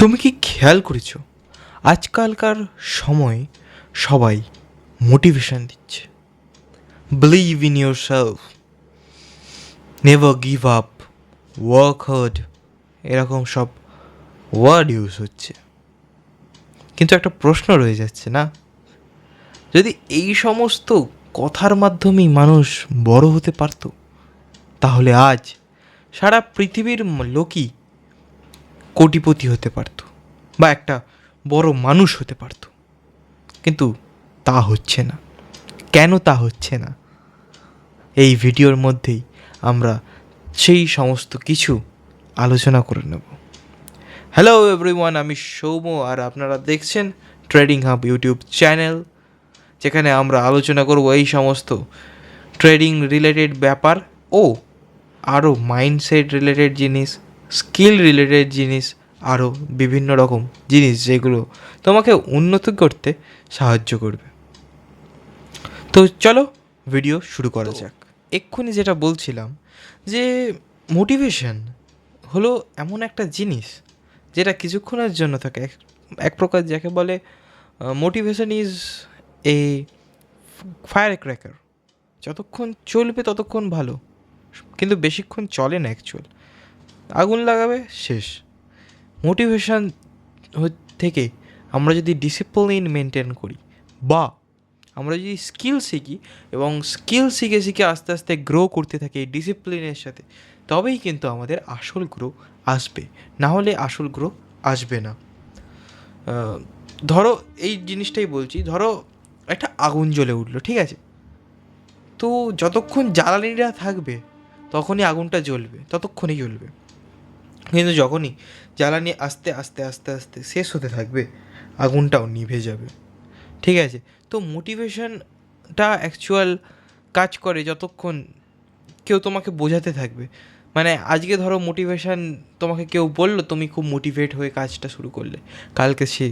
তুমি কি খেয়াল করেছো আজকালকার সময় সবাই মোটিভেশন দিচ্ছে, believe in your self, never give up, work hard, এরকম সব ওয়ার্ড ইউজ হচ্ছে। কিন্তু একটা প্রশ্ন রয়ে যাচ্ছে না, যদি এই সমস্ত কথার মাধ্যমেই মানুষ বড় হতে পারতো, তাহলে আজ সারা পৃথিবীর লোকই কোটিপতি হতে পারতো বা একটা বড় মানুষ হতে পারতো। কিন্তু তা হচ্ছে না। কেন তা হচ্ছে না? এই ভিডিওর মধ্যেই আমরা সেই সমস্ত কিছু আলোচনা করে নেব। হ্যালো এভরিওয়ান, আমি সৌম্য আর আপনারা দেখছেন ট্রেডিং হাব ইউটিউব চ্যানেল, যেখানে আমরা আলোচনা করব এই সমস্ত ট্রেডিং রিলেটেড ব্যাপার ও আরও মাইন্ডসেট রিলেটেড জিনিস, স্কিল রিলেটেড জিনিস, আরও বিভিন্ন রকম জিনিস যেগুলো তোমাকে উন্নতি করতে সাহায্য করবে। তো চলো ভিডিও শুরু করা যাক। এক্ষুনি যেটা বলছিলাম যে মোটিভেশন হলো এমন একটা জিনিস যেটা কিছুক্ষণের জন্য থাকে। এক প্রকার যাকে বলে motivation is a fire cracker. যতক্ষণ চলবে ততক্ষণ ভালো, কিন্তু বেশিক্ষণ চলে না অ্যাকচুয়াল। আগুন লাগাবে, শেষ। মোটিভেশন থেকে আমরা যদি ডিসিপ্লিন মেনটেন করি বা আমরা যদি স্কিল শিখি এবং স্কিল শিখে শিখে আস্তে আস্তে গ্রো করতে থাকি এই ডিসিপ্লিনের সাথে, তবেই কিন্তু আমাদের আসল গ্রো আসবে, না হলে আসল গ্রো আসবে না। ধরো এই জিনিসটাই বলছি, ধরো একটা আগুন জ্বলে উঠলো, ঠিক আছে? তো যতক্ষণ জ্বালানিটা থাকবে তখনই আগুনটা জ্বলবে, ততক্ষণই জ্বলবে। কিন্তু যখনই জ্বালানি আস্তে আস্তে আস্তে আস্তে শেষ হতে থাকবে, আগুনটাও নিভে যাবে, ঠিক আছে? তো মোটিভেশনটা অ্যাকচুয়াল কাজ করে যতক্ষণ কেউ তোমাকে বোঝাতে থাকবে। মানে আজকে ধরো মোটিভেশন তোমাকে কেউ বললো, তুমি খুব মোটিভেট হয়ে কাজটা শুরু করলে, কালকে সে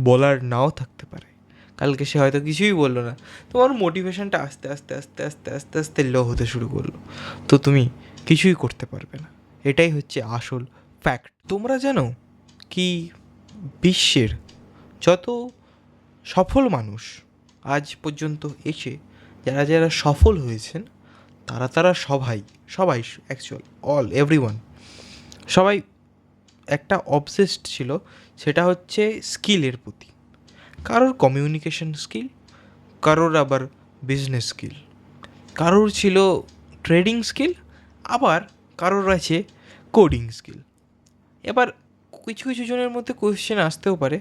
বলার নাও থাকতে পারে, কালকে সে হয়তো কিছুই বললো না, তোমার মোটিভেশনটা আস্তে আস্তে আস্তে আস্তে আস্তে আস্তে লো হতে শুরু করলো, তো তুমি কিছুই করতে পারবে না। এটাই হচ্ছে আসল ফ্যাক্ট। তোমরা জানো কি বিশ্বের যত সফল মানুষ আজ পর্যন্ত এসে যারা যারা সফল হয়েছেন, তারা সবাই সবাই অ্যাকচুয়াল এভরিওয়ান সবাই একটা অবসেসড ছিল, সেটা হচ্ছে স্কিলের প্রতি। কারোর কমিউনিকেশন স্কিল, কারোর আবার বিজনেস স্কিল, কারোর ছিল ট্রেডিং স্কিল, আবার কারোর আছে কোডিং স্কিল। এবার কিছু কিছু জনের মধ্যে কোয়েশ্চেন আসতেও পারে,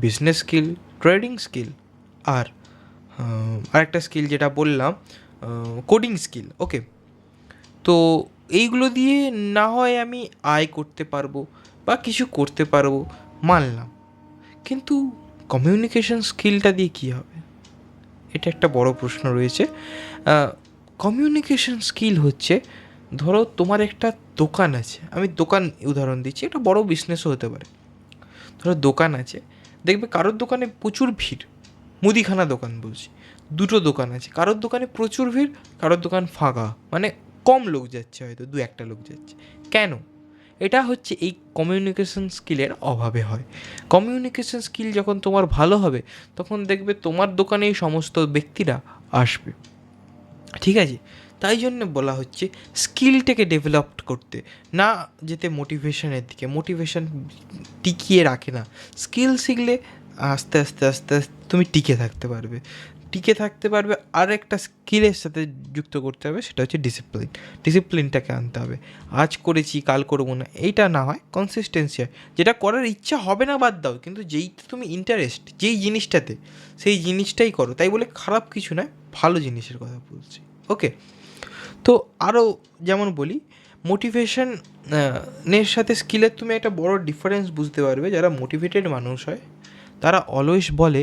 বিজনেস স্কিল, ট্রেডিং স্কিল আর আরেকটা স্কিল যেটা বললাম কোডিং স্কিল, ওকে, তো এইগুলো দিয়ে না হয় আমি আয় করতে পারবো বা কিছু করতে পারবো, মানলাম। কিন্তু কমিউনিকেশন স্কিলটা দিয়ে কী হবে? এটা একটা বড় প্রশ্ন রয়েছে। কমিউনিকেশন স্কিল হচ্ছে, ধরো তোমার একটা দোকান আছে, আমি দোকান উদাহরণ দিচ্ছি, একটা বড় বিজনেসও হতে পারে। ধরো দোকান আছে, দেখবে কারোর দোকানে প্রচুর ভিড়, মুদিখানা দোকান বলছি, দুটো দোকান আছে, কারোর দোকানে প্রচুর ভিড়, কারোর দোকান ফাঁকা, মানে কম লোক যাচ্ছে, হয়তো দু একটা লোক যাচ্ছে। কেন? এটা হচ্ছে এই কমিউনিকেশন স্কিলের অভাবে হয়। কমিউনিকেশন স্কিল যখন তোমার ভালো হবে, তখন দেখবে তোমার দোকানেই সমস্ত ব্যক্তিরা আসবে, ঠিক আছে? তাই জন্য বলা হচ্ছে স্কিলটাকে ডেভেলপ করতে, না যেতে মোটিভেশনের দিকে। মোটিভেশন টিকিয়ে রাখে না। স্কিল শিখলে আস্তে আস্তে আস্তে আস্তে তুমি টিকে থাকতে পারবে, টিকে থাকতে পারবে। আর একটা স্কিলের সাথে যুক্ত করতে হবে, সেটা হচ্ছে ডিসিপ্লিন। ডিসিপ্লিনটাকে আনতে হবে। আজ করেছি কাল করবো না, এইটা না হয় কনসিস্টেন্সি হয়। যেটা করার ইচ্ছা হবে না বাদ দাও, কিন্তু যেইতে তুমি ইন্টারেস্ট, যেই জিনিসটাতে, সেই জিনিসটাই করো। তাই বলে খারাপ কিছু নয়, ভালো জিনিসের কথা বলছি, ওকে? তো আরও যেমন বলি, মোটিভেশন এর সাথে স্কিলের তুমি একটা বড় ডিফারেন্স বুঝতে পারবে। যারা মোটিভেটেড মানুষ হয় তারা অলওয়েজ বলে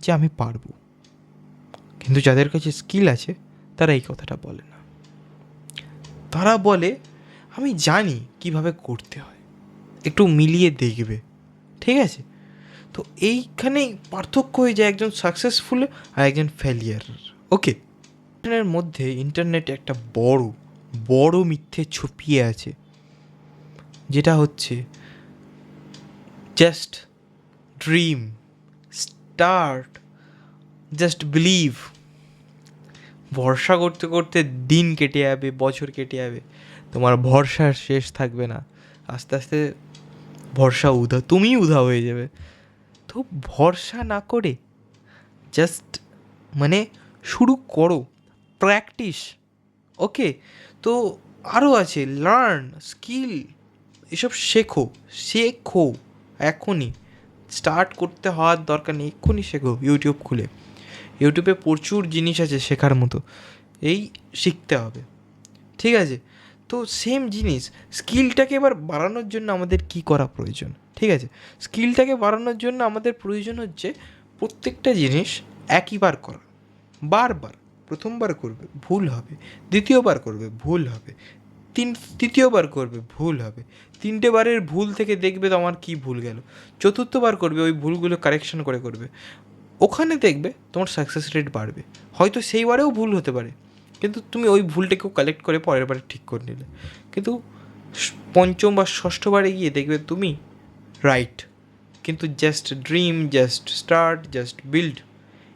যে আমি পারবো, কিন্তু যাদের কাছে স্কিল আছে তারা এই কথাটা বলে না। তারা বলে আমি জানি কিভাবে করতে হয়, একটু মিলিয়ে দেখবে, ঠিক আছে? তো এইখানেই পার্থক্য হয়ে যায় একজন সাকসেসফুল আর একজন ফেলিয়ার, ওকে? এর মধ্যে ইন্টারনেটে একটা বড় বড় মিথ্যে ছপিয়ে আছে, যেটা হচ্ছে just dream, start, just believe. ভরসা করতে করতে দিন কেটে যাবে, বছর কেটে যাবে, তোমার ভরসার শেষ থাকবে না। আস্তে আস্তে ভরসা তুমিই উধাও হয়ে যাবে। তো ভরসা না করে জাস্ট মানে শুরু করো, প্র্যাকটিস। ওকে, তো আরও আছে, লার্ন, স্কিল, এসব শেখো, শেখো এখনই। স্টার্ট করতে হওয়ার দরকার নেই, এক্ষুনি শেখো। ইউটিউব খুলে, ইউটিউবে প্রচুর জিনিস আছে শেখার মতো, এই শিখতে হবে, ঠিক আছে? তো সেম জিনিস, স্কিলটাকে এবার বাড়ানোর জন্য আমাদের কী করা প্রয়োজন, ঠিক আছে? স্কিলটাকে বাড়ানোর জন্য আমাদের প্রয়োজন হচ্ছে প্রত্যেকটা জিনিস একইবার করা, বারবার। প্রথমবার করবে ভুল হবে, দ্বিতীয়বার করবে ভুল হবে, তৃতীয়বার করবে ভুল হবে, 3টে বারের ভুল থেকে দেখবে তোমার কী ভুল গেল, চতুর্থবার করবে ওই ভুলগুলো কারেকশন করে করবে, ওখানে দেখবে তোমার সাকসেস রেট বাড়বে। হয়তো সেইবারেও ভুল হতে পারে, কিন্তু তুমি ওই ভুলটাকেও কালেক্ট করে পরের বারে ঠিক করে নিলে, কিন্তু পঞ্চম বা ষষ্ঠবারে গিয়ে দেখবে তুমি রাইট। কিন্তু just dream, just start, just build,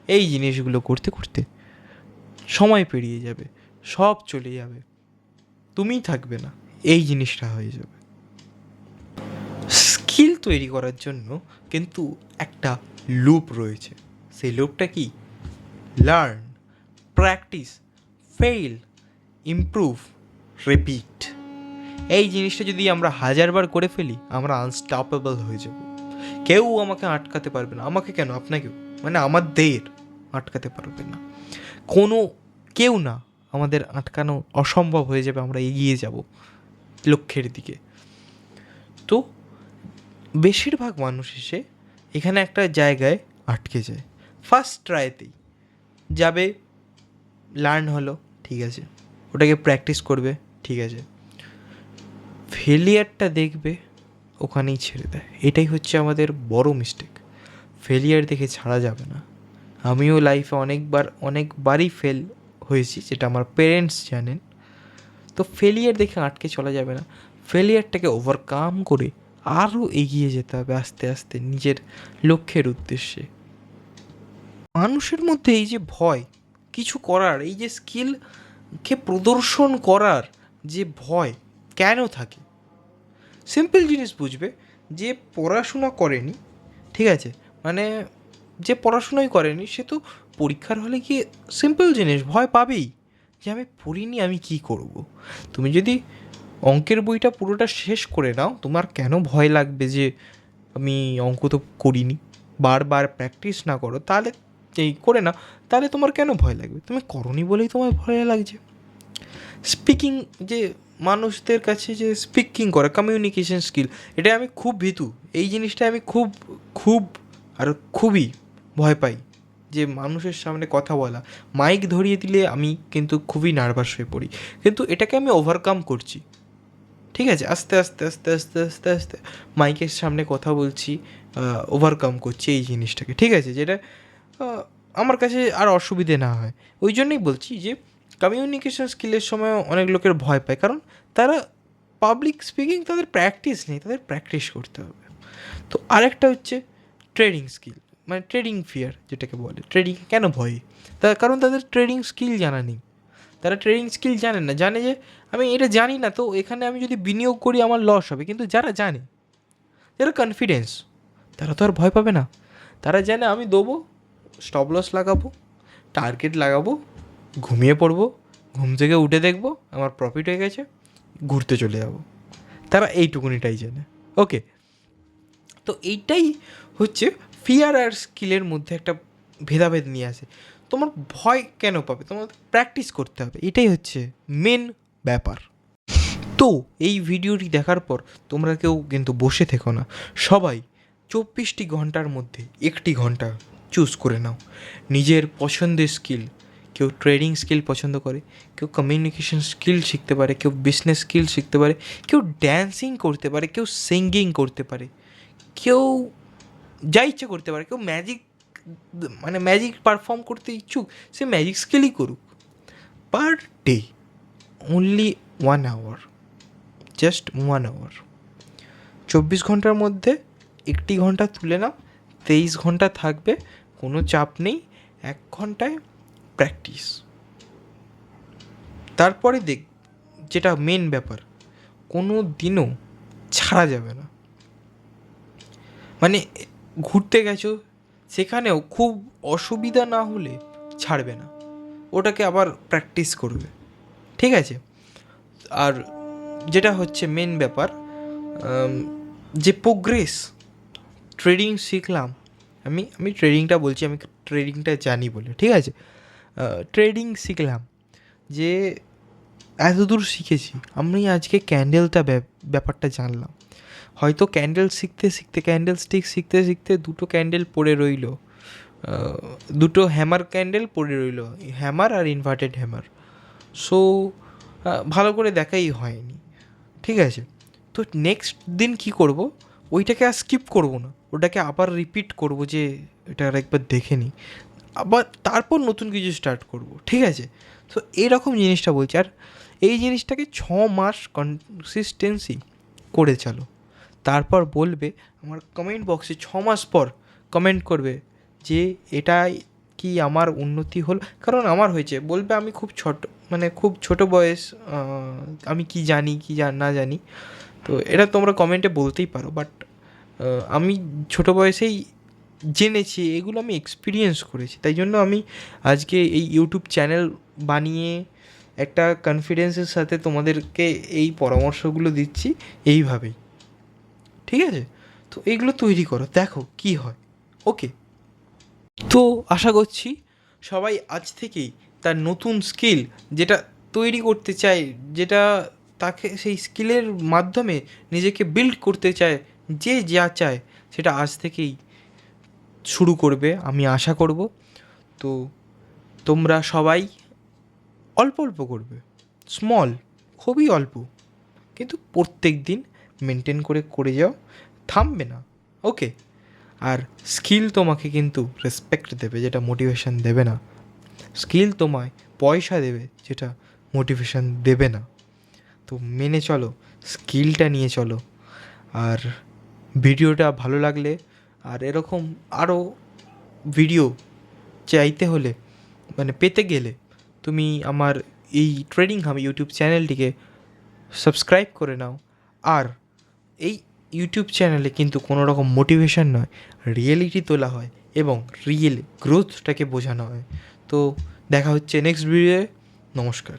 এই জিনিসগুলো করতে করতে সময় পেরিয়ে যাবে, সব চলে যাবে, তুমিই থাকবে না, এই জিনিসটা হয়ে যাবে। স্কিল তৈরি করার জন্য কিন্তু একটা লুপ রয়েছে। সেই লুপটা কি? Learn, practice, fail, improve, repeat. এই জিনিসটা যদি আমরা 1000বার করে ফেলি, আমরা আনস্টপেবল হয়ে যাব। কেউ আমাকে আটকাতে পারবে না, আমাকে কেন, আপনাকেও, মানে আমাদের আটকাতে পারবে না, কোনো কেউ না। আমাদের আটকানো অসম্ভব হয়ে যাবে, আমরা এগিয়ে যাব লক্ষ্যের দিকে। তো বেশিরভাগ মানুষ এসে এখানে একটা জায়গায় আটকে যায়, ফার্স্ট ট্রাইতেই যাবে, লার্ন হলো, ঠিক আছে, ওটাকে প্র্যাকটিস করবে, ঠিক আছে, ফেলিয়ারটা দেখবে, ওখানেই ছেড়ে দেয়। এটাই হচ্ছে আমাদের বড় মিস্টেক। ফেলিয়ার দেখে ছাড়া যাবে না। আমিও লাইফে অনেকবারই ফেল হয়েছি, যেটা আমার পেরেন্টস জানেন। তো ফেলিয়ার দেখে আটকে চলা যাবে না, ফেলিয়ারটাকে ওভারকাম করে আরও এগিয়ে যেতে হবে আস্তে আস্তে নিজের লক্ষ্যের উদ্দেশ্যে। মানুষের মধ্যে এই যে ভয় কিছু করার, এই যে স্কিলকে প্রদর্শন করার যে ভয় কেন থাকে, সিম্পল জিনিস বুঝবে। যে পড়াশোনা করেনি, ঠিক আছে, মানে যে পড়াশোনাই করেনি, সে তো পরীক্ষার হলে গিয়ে সিম্পল জিনিস ভয় পাবেই, যে আমি পড়িনি, আমি কি করব। তুমি যদি অঙ্কের বইটা পুরোটা শেষ করে নাও, তোমার কেন ভয় লাগবে যে আমি অঙ্ক তো করিনি? বারবার প্র্যাকটিস না করো, তাহলে এই করে না, তাহলে তোমার কেন ভয় লাগবে? তুমি করনি বলেই তোমার ভয় লাগছে। স্পিকিং, যে মানুষদের কাছে যে স্পিকিং করা, কমিউনিকেশন স্কিল, এটা আমি খুব ভীতু। এই জিনিসটা আমি খুব খুব আর খুবই ভয় পাই, যে মানুষের সামনে কথা বলা। মাইক ধরিয়ে দিলে আমি কিন্তু খুবই নার্ভাস হয়ে পড়ি, কিন্তু এটাকে আমি ওভারকাম করছি, ঠিক আছে, আস্তে আস্তে আস্তে আস্তে আস্তে আস্তে মাইকের সামনে কথা বলছি, ওভারকাম করছি এই জিনিসটাকে, ঠিক আছে, যেটা আমার কাছে আর অসুবিধে না হয়। ওই জন্যই বলছি যে কমিউনিকেশন স্কিলের সময় অনেক লোকের ভয় পায়, কারণ তারা পাবলিক স্পিকিং, তাদের প্র্যাকটিস নেই, তাদের প্র্যাকটিস করতে হবে। তো আরেকটা হচ্ছে ট্রেডিং স্কিল, মানে ট্রেডিং ফিয়ার যেটাকে বলে। ট্রেডিং কেন ভয়? তার কারণ তাদের ট্রেডিং স্কিল জানা নেই। তারা ট্রেডিং স্কিল জানে না, জানে যে আমি এটা জানি না, তো এখানে আমি যদি বিনিয়োগ করি আমার লস হবে। কিন্তু যারা জানে, যারা কনফিডেন্স, তারা তো আর ভয় পাবে না। তারা জানে আমি দেবো, স্টপ লস লাগাবো, টার্গেট লাগাবো, ঘুমিয়ে পড়বো, ঘুম থেকে উঠে দেখবো আমার প্রফিট হয়ে গেছে, ঘুরতে চলে যাবো। তারা এইটুকুনিটাই জানে। ওকে, তো এইটাই হচ্ছে ফিয়ার আর স্কিলের মধ্যে একটা ভেদাভেদ নিয়ে আসে। তোমার ভয় কেন পাবে? তোমার প্র্যাকটিস করতে হবে, এটাই হচ্ছে মেন ব্যাপার। তো এই ভিডিওটি দেখার পর তোমরা কেউ কিন্তু বসে থেকো না, সবাই 24টি ঘন্টার মধ্যে 1টি ঘন্টা চুজ করে নাও নিজের পছন্দের স্কিল। কেউ ট্রেডিং স্কিল পছন্দ করে, কেউ কমিউনিকেশন স্কিল শিখতে পারে, কেউ বিজনেস স্কিল শিখতে পারে, কেউ ড্যান্সিং করতে পারে, কেউ সিঙ্গিং করতে পারে, কেউ যা ইচ্ছে করতে পারে, কেউ ম্যাজিক পারফর্ম করতে ইচ্ছুক, সে ম্যাজিক স্কিলই করুক। Per day only 1 hour, just 1 hour, 24 ঘন্টার মধ্যে একটি ঘন্টা তুলে নাও, 23 ঘন্টা থাকবে, কোনো চাপ নেই, 1 ঘন্টায় প্র্যাকটিস। তারপরে দেখ, যেটা মেন ব্যাপার, কোনো দিনও ছাড়া যাবে না। মানে ঘুরতে গেছো, সেখানেও খুব অসুবিধা না হলে ছাড়বে না, ওটাকে আবার প্র্যাকটিস করবে, ঠিক আছে? আর যেটা হচ্ছে মেন ব্যাপার, যে প্রোগ্রেস, ট্রেডিং শিখলাম, আমি ট্রেডিংটা বলছি, আমি ট্রেডিংটা জানি বলে, ঠিক আছে? ট্রেডিং শিখলাম, যে এত দূর শিখেছি আমি, আজকে ক্যান্ডেলটা ব্যাপারটা জানলাম। হয়তো ক্যান্ডেল শিখতে শিখতে, ক্যান্ডেল স্টিক শিখতে শিখতে দুটো ক্যান্ডেল পড়ে রইল, দুটো হ্যামার ক্যান্ডেল পড়ে রইল, হ্যামার আর ইনভার্টেড হ্যামার। সো ভালো করে দেখাই হয়নি, ঠিক আছে? তো নেক্সট দিন কী করব, ওইটাকে আর স্কিপ করব না, ওটাকে আবার রিপিট করব, যে এটা আর একবার দেখে নিই, আবার তারপর নতুন কিছু স্টার্ট করব, ঠিক আছে? তো এইরকম জিনিসটা বলছি। আর এই জিনিসটাকে 6 মাস কনসিস্টেন্সি করে চলো, তারপর বলবে আমার কমেন্ট বক্সে, 6 মাস পর কমেন্ট করবে যে এটাই কি আমার উন্নতি হল। কারণ আমার হয়েছে, বলবে আমি খুব খুব ছোটো বয়স, আমি কি জানি কি না জানি, তো এটা তোমরা কমেন্টে বলতেই পারো, বাট আমি ছোটো বয়সেই জেনেছি, এগুলো আমি এক্সপিরিয়েন্স করেছি, তাই জন্য আমি আজকে এই ইউটিউব চ্যানেল বানিয়ে একটা কনফিডেন্সের সাথে তোমাদেরকে এই পরামর্শগুলো দিচ্ছি এইভাবেই, ঠিক আছে? তো এইগুলো তৈরি করো, দেখো কি হয়। ওকে, তো আশা করছি সবাই আজ থেকেই তার নতুন স্কিল যেটা তৈরি করতে চায়, যেটা তাকে সেই স্কিলের মাধ্যমে নিজেকে বিল্ড করতে চায়, যে যা চায় সেটা আজ থেকেই শুরু করবে, আমি আশা করব। তো তোমরা সবাই অল্প অল্প করবে, স্মল, খুবই অল্প, কিন্তু প্রত্যেক দিন মেনটেন করে করে যাও, থামবে না। ওকে, আর স্কিল তোমাকে কিন্তু রেসপেক্ট দেবে, যেটা মোটিভেশন দেবে না। স্কিল তোমায় পয়সা দেবে, যেটা মোটিভেশন দেবে না। তো মেনে চলো, স্কিলটা নিয়ে চলো। আর ভিডিওটা ভালো লাগলে, আর এরকম আরও ভিডিও চাইতে হলে, পেতে গেলে, তুমি আমার এই ট্রেডিং হাব ইউটিউব চ্যানেলটিকে সাবস্ক্রাইব করে নাও। আর এই ইউটিউব চ্যানেলে কিন্তু কোনো রকম মোটিভেশন নয়, রিয়েলিটি তোলা হয় এবং রিয়েল গ্রোথটাকে বোঝানো হয়। তো দেখা হচ্ছে নেক্সট ভিডিওয়ে। নমস্কার।